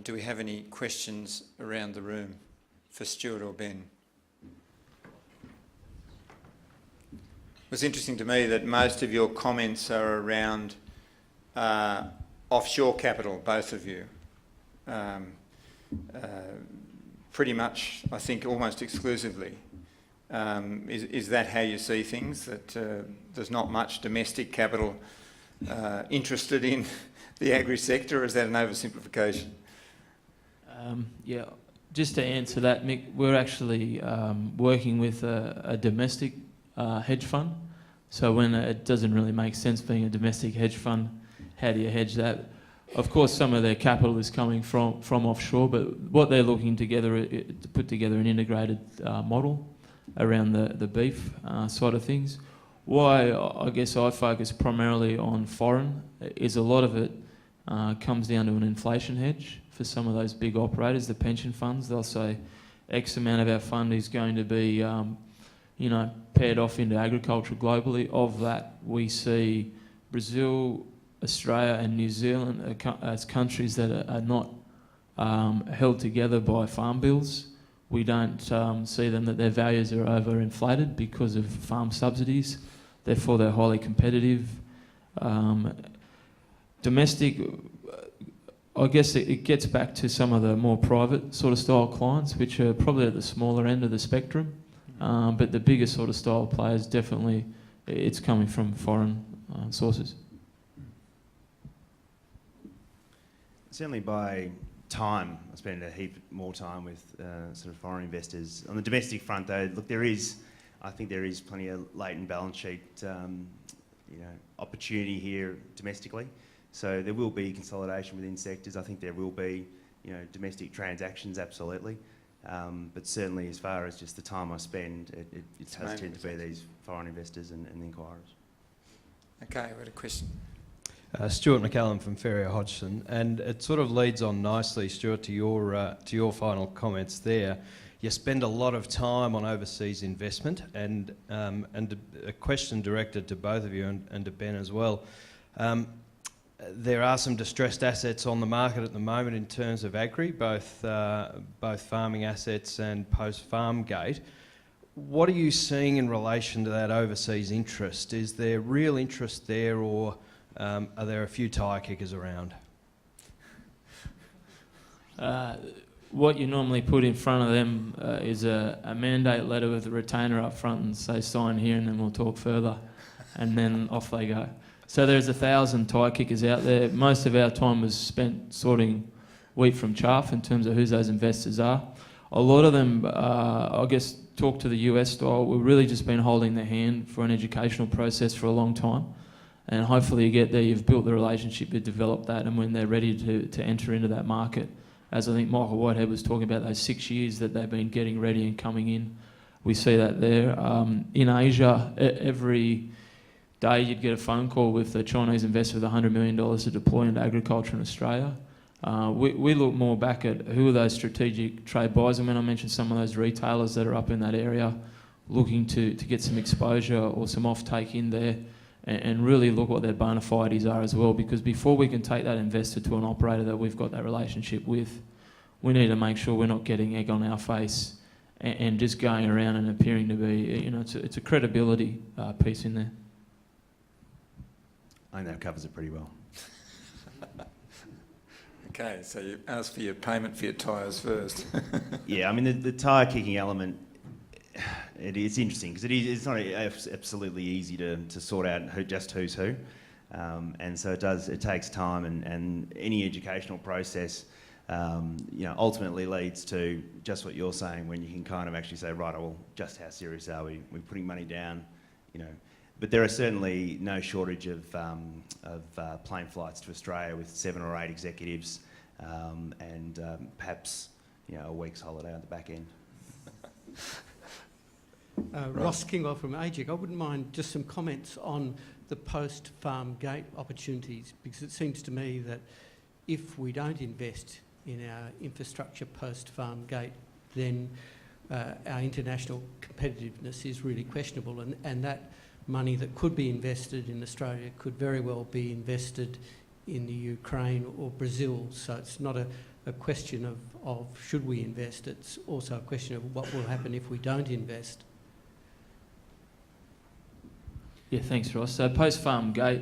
Do we have any questions around the room for Stuart or Ben? It was interesting to me that most of your comments are around offshore capital, both of you. Pretty much, I think, almost exclusively. Is that how you see things, that there's not much domestic capital interested in the agri-sector, or is that an oversimplification? Yeah, just to answer that, Mick, we're actually working with a domestic hedge fund. So when it doesn't really make sense being a domestic hedge fund, how do you hedge that? Of course, some of their capital is coming from offshore, but what they're looking together to put together an integrated model around the beef side of things. Why I guess I focus primarily on foreign is a lot of it comes down to an inflation hedge for some of those big operators, the pension funds. They'll say X amount of our fund is going to be paired off into agriculture globally. Of that, we see Brazil, Australia and New Zealand as countries that are not held together by farm bills. We don't see them that their values are overinflated because of farm subsidies. Therefore, they're highly competitive. Domestic, I guess it gets back to some of the more private sort of style clients, which are probably at the smaller end of the spectrum. But the bigger sort of style players, definitely, it's coming from foreign sources. Certainly by time, I spend a heap more time with sort of foreign investors. On the domestic front though, look, I think there is plenty of latent balance sheet opportunity here domestically. So there will be consolidation within sectors. I think there will be domestic transactions, absolutely. But certainly as far as just the time I spend, it does tend to be these foreign investors and inquirers. Okay, we had a question. Stuart McCallum from Ferrier Hodgson, and it sort of leads on nicely, Stuart, to your final comments there. You spend a lot of time on overseas investment, and a question directed to both of you and to Ben as well. There are some distressed assets on the market at the moment in terms of agri, both farming assets and post-farm gate. What are you seeing in relation to that overseas interest? Is there real interest there, or are there a few tyre kickers around? What you normally put in front of them is a mandate letter with a retainer up front and say sign here and then we'll talk further, and then off they go. So there's 1,000 tyre kickers out there. Most of our time was spent sorting wheat from chaff in terms of who those investors are. A lot of them, I guess, talk to the US style. We've really just been holding their hand for an educational process for a long time. And hopefully you get there, you've built the relationship, you've developed that, and when they're ready to enter into that market, as I think Michael Whitehead was talking about, those 6 years that they've been getting ready and coming in, we see that there. In Asia, every day you'd get a phone call with a Chinese investor with $100 million to deploy into agriculture in Australia. We look more back at who are those strategic trade buyers. I mean, I mentioned some of those retailers that are up in that area looking to get some exposure or some offtake in there, and really look what their bona fides are as well, because before we can take that investor to an operator that we've got that relationship with, we need to make sure we're not getting egg on our face and just going around and appearing to be, it's a credibility piece in there. I think that covers it pretty well. Okay, so you asked for your payment for your tyres first. Yeah, I mean, the tyre kicking element, it's interesting because it's not absolutely easy to sort out who's who. And so it takes time, and any educational process ultimately leads to just what you're saying, when you can kind of actually say, right, well, just how serious are we? We're putting money down, But there are certainly no shortage of plane flights to Australia with 7 or 8 executives, and perhaps a week's holiday at the back end. Ross Kingwell from AGIC. I wouldn't mind just some comments on the post-farm gate opportunities, because it seems to me that if we don't invest in our infrastructure post-farm gate, then our international competitiveness is really questionable, and that money that could be invested in Australia could very well be invested in the Ukraine or Brazil. So it's not a question of should we invest, it's also a question of what will happen if we don't invest. Yeah, thanks, Ross. So post-farm gate,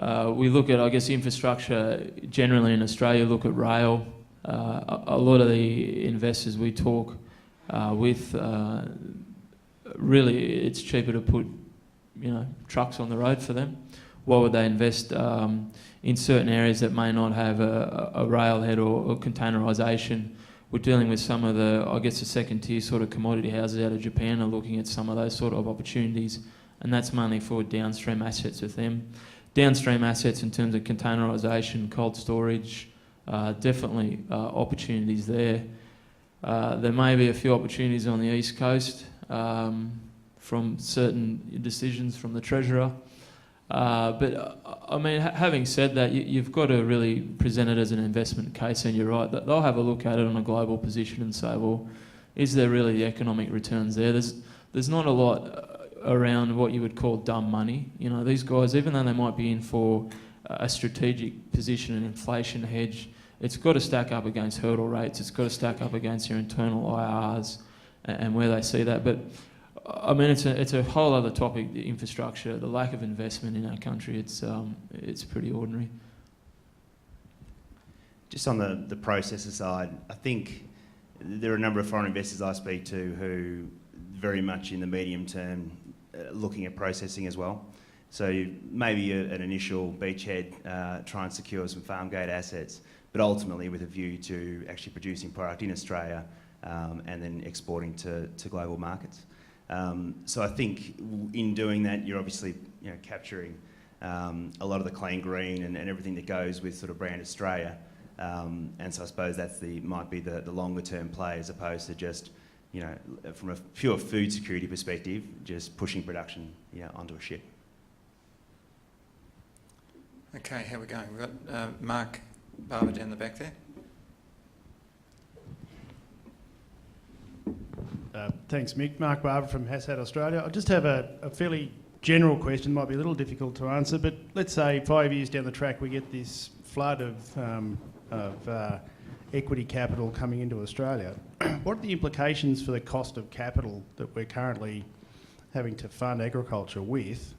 we look at, I guess, infrastructure generally in Australia, look at rail. A lot of the investors we talk with, really it's cheaper to put, trucks on the road for them. Why would they invest in certain areas that may not have a railhead or containerisation? We're dealing with some of the, I guess, the second tier sort of commodity houses out of Japan are looking at some of those sort of opportunities, and that's mainly for downstream assets with them. Downstream assets in terms of containerisation, cold storage, definitely opportunities there. There may be a few opportunities on the East Coast from certain decisions from the Treasurer. But I mean, having said that, you've got to really present it as an investment case, and you're right, that they'll have a look at it on a global position and say, well, is there really the economic returns there? There's not a lot around what you would call dumb money. These guys, even though they might be in for a strategic position, an inflation hedge, it's got to stack up against hurdle rates, it's got to stack up against your internal IRRs and where they see that. But I mean, it's a whole other topic, the infrastructure, the lack of investment in our country, it's pretty ordinary. Just on the processor side, I think there are a number of foreign investors I speak to who very much in the medium term looking at processing as well. So maybe an initial beachhead, try and secure some farm gate assets, but ultimately with a view to actually producing product in Australia and then exporting to global markets. So I think in doing that, you're obviously capturing a lot of the clean green and everything that goes with sort of brand Australia. And so I suppose that's might be the longer term play, as opposed to just from a pure food security perspective, just pushing production onto a ship. Okay, how are we going? We've got Mark Barber down the back there. Thanks, Mick. Mark Barber from Hassad Australia. I just have a fairly general question, might be a little difficult to answer, but let's say 5 years down the track we get this flood of equity capital coming into Australia. What are the implications for the cost of capital that we're currently having to fund agriculture with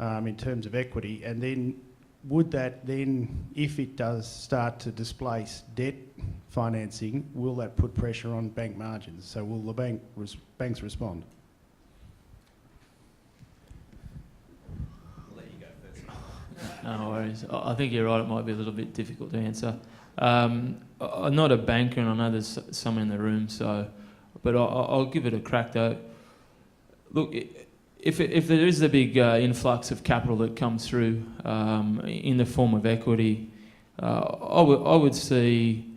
in terms of equity? And then would that then, if it does start to displace debt financing, will that put pressure on bank margins? So will the banks respond? I'll let you go first. No worries. I think you're right, it might be a little bit difficult to answer. I'm not a banker, and I know there's some in the room, but I'll give it a crack though. Look, if there is a big influx of capital that comes through in the form of equity, I would see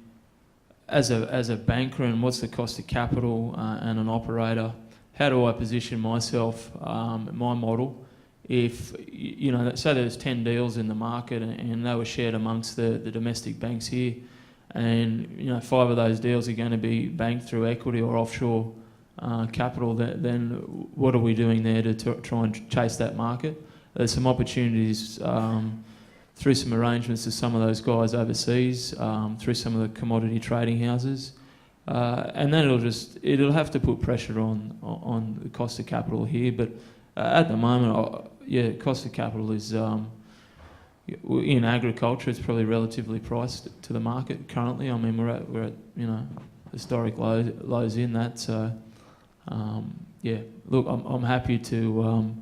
as a banker, and what's the cost of capital and an operator, how do I position myself, my model? If say there's 10 deals in the market and they were shared amongst the domestic banks here, and 5 of those deals are going to be banked through equity or offshore capital, then what are we doing there to try and chase that market? There's some opportunities through some arrangements with some of those guys overseas, through some of the commodity trading houses, and then it'll have to put pressure on the cost of capital here. But at the moment, cost of capital is in agriculture, it's probably relatively priced to the market currently. I mean, we're at historic lows in that. So look, I'm happy to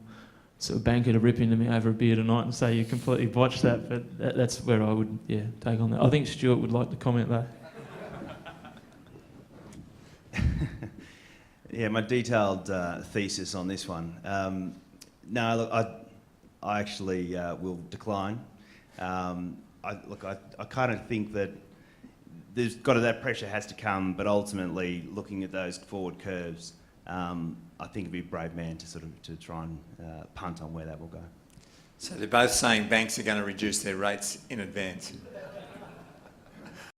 sort of banker to rip into me over a beer tonight and say you completely botched that, but that's where I would take on that. I think Stuart would like to comment though. Yeah, my detailed thesis on this one. No, look, I actually will decline. I kind of think that that pressure has to come, but ultimately, looking at those forward curves, I think it'd be a brave man to try and punt on where that will go. So they're both saying banks are going to reduce their rates in advance.